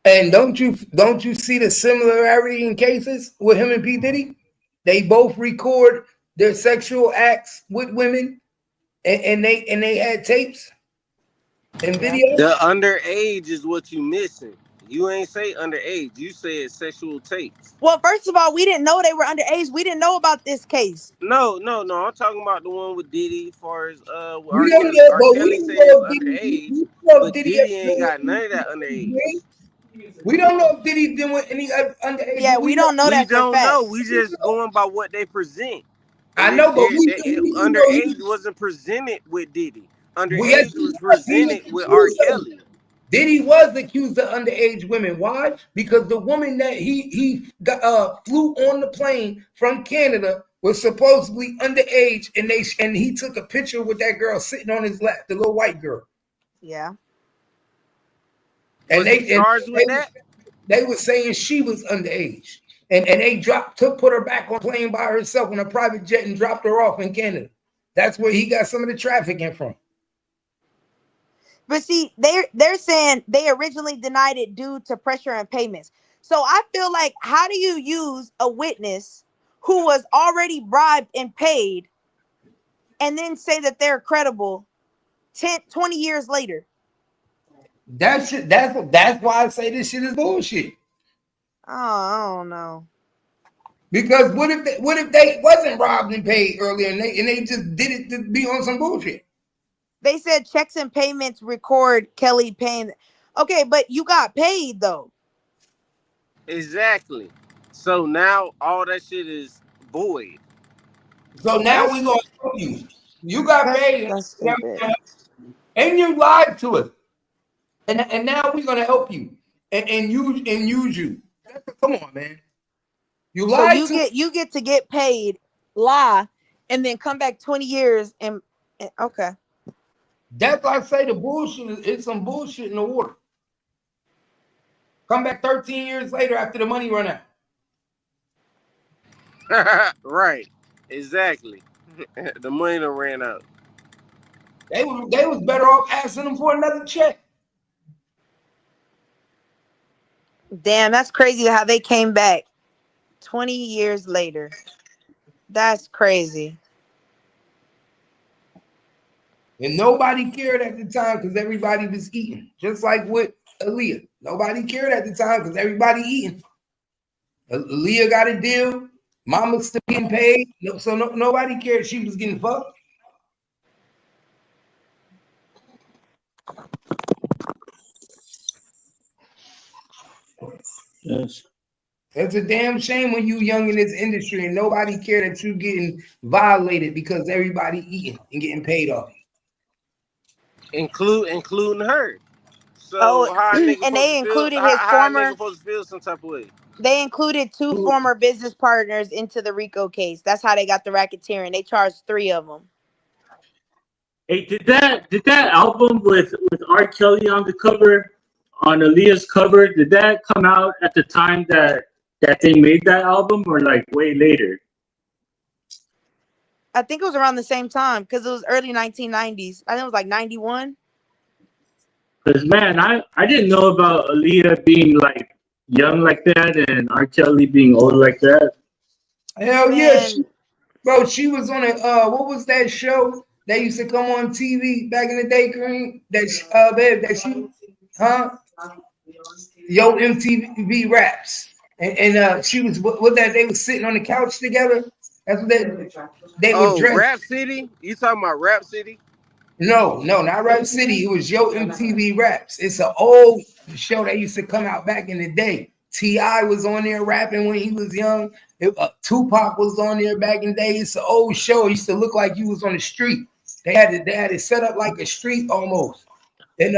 And don't you see the similarity in cases with him and P. Diddy? They both record their sexual acts with women, and they had tapes and Yeah. video. The underage is what you missing. You ain't say underage. You said sexual tapes. Well, first of all, we didn't know they were underage. We didn't know about this case. No. I'm talking about the one with Diddy. As far as with We R. don't Kelly. know, R. but we Kelly don't said know it's if Diddy. underage, We don't know if but Diddy Diddy ever ain't did got none of that with underage. We don't know if Diddy did with any underage. Yeah, we don't know We that for don't know. facts. We just going by what they present. I And know, but we know underage wasn't presented with Diddy. yes, Underage was he was presented with R. accused of. Kelly. Diddy was accused of underage women. Why? Because the woman that he got, flew on the plane from Canada was supposedly underage, and he took a picture with that girl sitting on his lap, the little white girl. Yeah. Was he charged with that? They were saying she was underage, and they put her back on a plane by herself on a private jet and dropped her off in Canada. That's where he got some of the trafficking from. But see, they're saying they originally denied it due to pressure and payments. So I feel like, how do you use a witness who was already bribed and paid and then say that they're credible 10, 20 years later? That's why I say this shit is bullshit. Oh, I don't know. Because what if they wasn't robbed and paid earlier and they just did it to be on some bullshit? They said checks and payments record Kelly paying. Okay, but you got paid though. Exactly. So now all that shit is void. So now we gonna help you. You got paid, That's stupid. and you lied to us, and now we're gonna help you and use you. Come on, man. You So lied to. you get to get paid, lie, and then come back 20 years and okay. That's why I say the bullshit it's some bullshit in the water. Come back 13 years later after the money run out. Right. Exactly. The money done ran out. They was better off asking them for another check. Damn, that's crazy how they came back 20 years later. That's crazy. And nobody cared at the time because everybody was eating. Just like with Aaliyah. Nobody cared at the time because everybody eating. Aaliyah got a deal. Mama's still getting paid. So nobody cared she was getting fucked. Yes. It's a damn shame when you young in this industry and nobody care that you getting violated because everybody eating and getting paid off. Including her. Oh, So how a nigga and supposed they to feel? included his How a nigga former. supposed to feel some type of way? They included two former business partners into the RICO case. That's how they got the racketeering. They charged 3 of them. Hey, did that album with R. Kelly on the cover, on Aaliyah's cover, did that come out at the time that they made that album, or like way later? I think it was around the same time because it was early 1990s. I think it was like 91. Because man, I didn't know about Aaliyah being like young like that and R. Kelly being old like that? Hell yeah, Man, bro. She was on a what was that show that used to come on TV back in the day, Kareem? Babe, that she, huh? Yo, MTV Raps, and she was what that they was sitting on the couch together. That's what they were Oh, dressed. Rap City? You talking about Rap City? No, not Rap City. It was Yo MTV Raps. It's an old show that used to come out back in the day. T.I. was on there rapping when he was young. Tupac was on there back in the day. It's an old show. It used to look like you was on the street. They had it set up like a street almost. And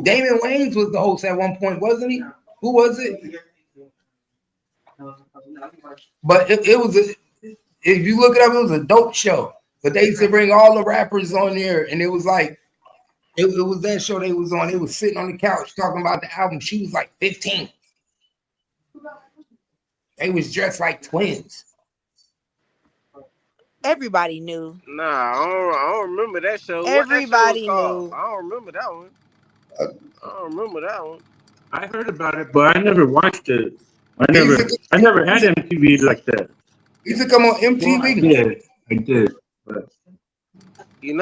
Damon Wayans was the host at one point, wasn't he? Who was it? But it was if you look it up, it was a dope show. But they used to bring all the rappers on there, and it was like it was that show they was on. They was sitting on the couch talking about the album. She was like 15. They was dressed like twins. everybody knew. Nah, I don't remember that show. Everybody What that show was called? knew. I don't remember that one. I don't remember that one. I heard about it, but I never watched it. I He never had MTV like that. used to come on Well, MTV. I did, but You know,